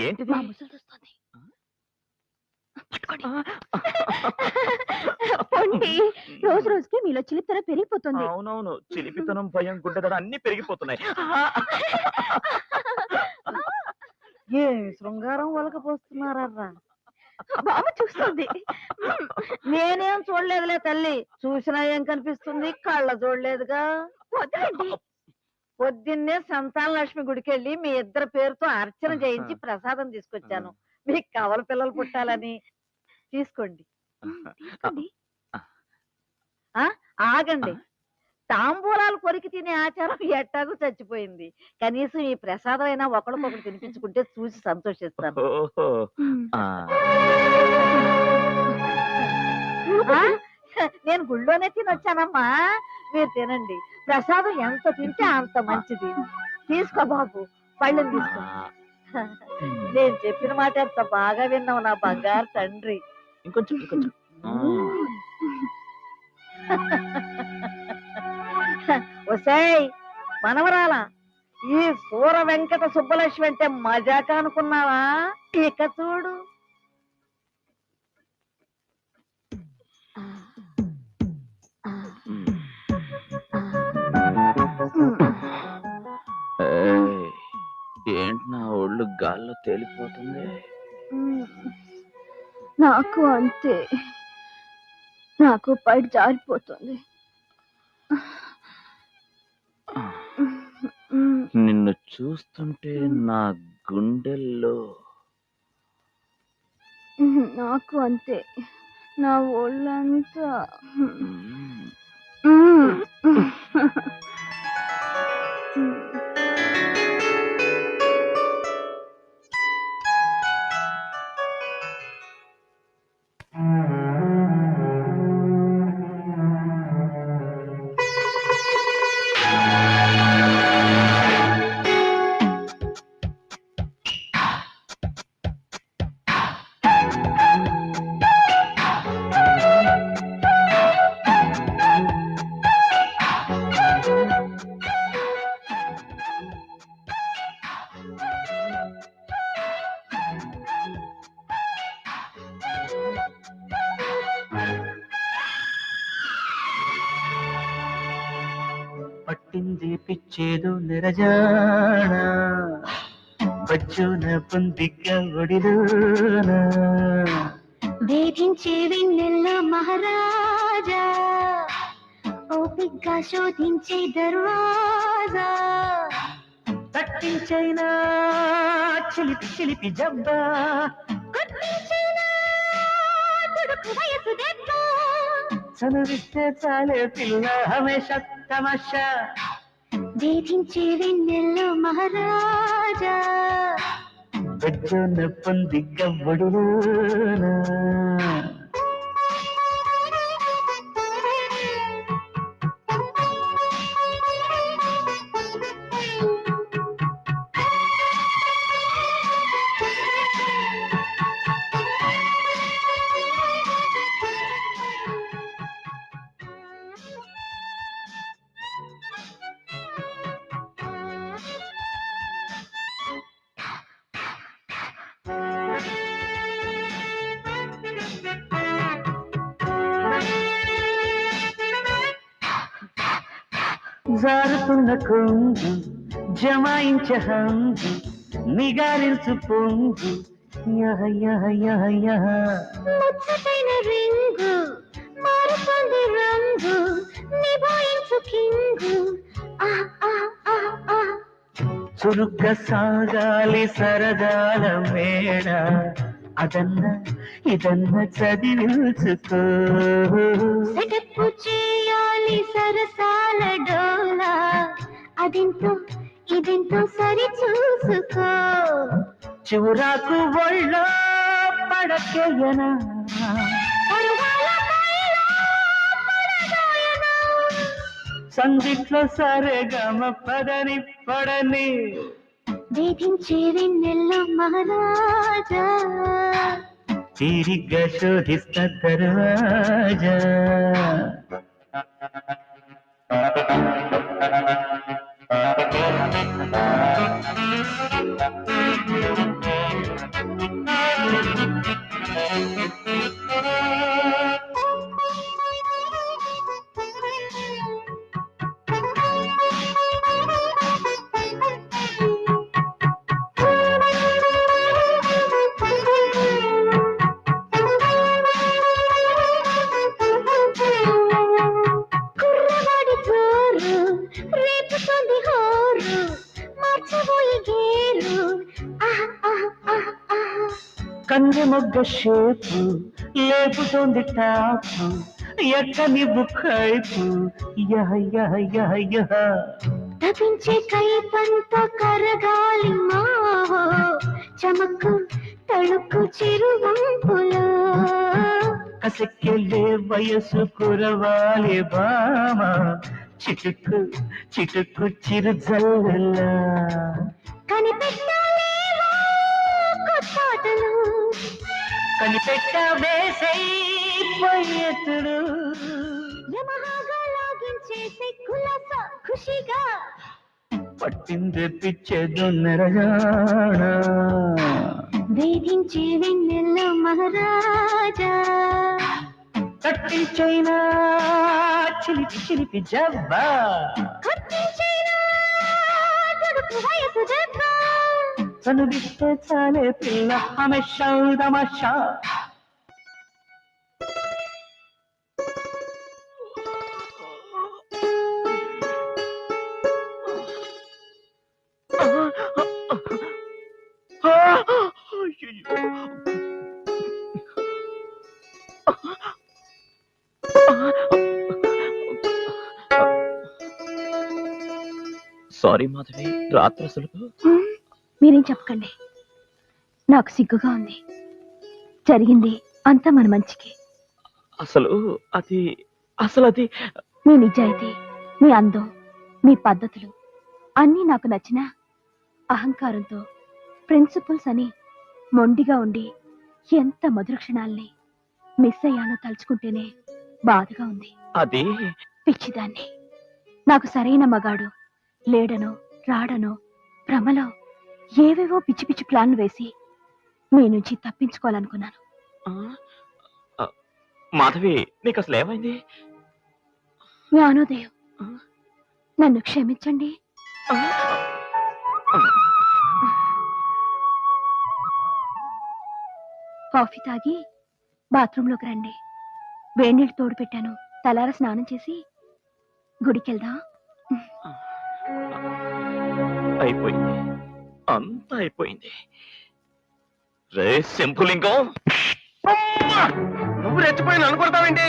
ఏంటిది? మా ముసలిదొస్తోంది. పట్టుకోండి. పొండి. రోజు రోజుకి మీలో చిలిపితనం పెరిగిపోతుంది. అవునవును. చిలిపితనం, భయం, గుడ్డదడ అన్నీ పెరిగిపోతున్నాయి. ఏమి శృంగారం ఒలకపోస్తున్నారర్రా? బామ్మ చూస్తోంది. హ్మ్. నేనేం చూడలేదులే తల్లి. చూసినా ఏం కనిపిస్తుంది? కళ్ళ చూడలేదుగా. వదలండి. పొద్దున్నే సంతాన లక్ష్మి గుడికెళ్ళి మీ ఇద్దరి పేరుతో అర్చన చేయించి ప్రసాదం తీసుకొచ్చాను. మీకు కవల పిల్లలు పుట్టాలని. తీసుకోండి. తీసుకోండి. ఆ ఆగండి. తాంబూలాలు కొరికి తినే ఆచారం ఎట్టాగూ చచ్చిపోయింది. కనీసం ఈ ప్రసాదం అయినా ఒకళ్ళకొకళ్ళు తినిపించుకుంటే చూసి సంతోషిస్తాను. ఓహో! హ్మ్. ఆ! ఆ? నేను గుళ్ళోనే తినొచ్చానమ్మా. మీరు తినండి. ప్రసాదం ఎంత తింటే అంత మంచిది. తీసుకో బాబు. పళ్ళెం తీసుకో. నేను చెప్పిన మాట ఎంత బాగా విన్నావు నా బంగారు తండ్రి. ఇంకొంచెం, ఇంకొంచెం. ఆ! ఒసేయ్ మనవరాలా, ఈ సూర వెంకట సుబ్బలక్ష్మి అంటే మజాక అనుకున్నావా? ఇక చూడు. ఏయ్! ఏంటి నా ఒళ్ళు గాల్లో తేలిపోతుంది? నాకు అంతే. నాకు పైట జారిపోతుంది. నిన్ను చూస్తుంటే నా గుండెల్లో నాకు అంతే. నా ఒళ్ళంతా హ్మ్. పట్టింది పిచ్చేదో నిరజాణ బజ్జున పొందిగ్గ ఒడిలోన వేధించే వెన్నెల్లో మహారాజా ఓపిగ్గా శోధించే దర్వాజా తట్టించైనా చిలిపి చిలిపి జబ్బా కొట్టించిన తుడుకు వయసు దెబ్బ చనువిస్తే చాలే పిల్ల హమేష తమాషా వేధించే వెన్నెల్లో మహారాజా బజ్జున పొందిగ్గ ఒడిలోన జారుతున్న కొంగు జమాయించ హంగు నిగారించు పొంగు యహ యహ యహ యహ ముచ్చటైన రింగు మారుతుంది రంగు నిభాయించు కింగు ఆహ్ ఆహ్ ఆహ్ ఆహ్ చురుక్క సాగాలి సరదాల మేడ అదన్న ఇదన్న చదివించుకో సెటప్పు చేయాలి సరసాల డోలా అదెంతో ఇదెంతో సరి చూసుకో చివురాకు ఒళ్ళో పడకేయనా పరువాల పైలో పడదోయనా. సందిట్లో సరేగమ పదని పడని వేధించే వెన్నెల్లో మహారాజా తీరిగ్గా శోధిస్త దర్వాజా బెలూన్ ఆహా ఆహా ఆహా ఆహా కన్నె మొగ్గ షేపు లేపుతోంది టాపు ఎక్కని బుక్కైపు యహ యహ యహ యహ తపించే కైపంత కరగాలి మావో చమకు తళుకు చిరువంపులో కసెక్కెళ్ళే వయసు కురవాలి బామ చిటుకు చిటుకు చిరుజల్లులా కనిపెట్టాలేవో కొత్తాటలు కనిపెట్ట వేసై పోయేతుడు యమహాగా లాగించేసే కులాస ఖుషిగా పట్టిందే పిచ్చేదున్నరగాణ వేధించే వెన్నెల్లో మహారాజా కట్టించైనా చిలిపి చిలిపి జబ్బా కొట్టించేనా తుడుపు వయసు దెబ్బ కనుగిస్తే చాలే పిల్ల ఆమె తమాషా సారీ మాధవి, రాత్రి అసలు మీరేం చెప్పకండి. నాకు సిగ్గుగా ఉంది. జరిగింది అంతా మన మంచికి. అసలు అది మీ నిజాయితీ, మీ అందం, మీ పద్ధతులు అన్నీ నాకు నచ్చిన అహంకారంతో ప్రిన్సిపల్స్ అని మొండిగా ఉండి ఎంత మధుర క్షణాల్ని మిస్ అయ్యానో తలుచుకుంటేనే బాధగా ఉంది. అది పిచ్చిదాన్ని. నాకు సరైన మగాడు లేడనో రాడనో భ్రమలో ఏవేవో పిచ్చి పిచ్చి ప్లాన్లు వేసి మీ నుంచి తప్పించుకోవాలనుకున్నాను. ఆ, ఆ, మాధవి, నీకు అసలు ఏమైంది? జ్ఞానోదయం. నన్ను క్షమించండి. కాఫీ తాగి బాత్రూంలోకి రండి. వేడినీళ్ళు తోడు పెట్టాను. తలార స్నానం చేసి గుడికెళ్దాం. అయిపోయింది, అంతా అయిపోయింది. రే శంభులింగం, నువ్వు రెచ్చిపోయిన అనుకుంటావేంటి?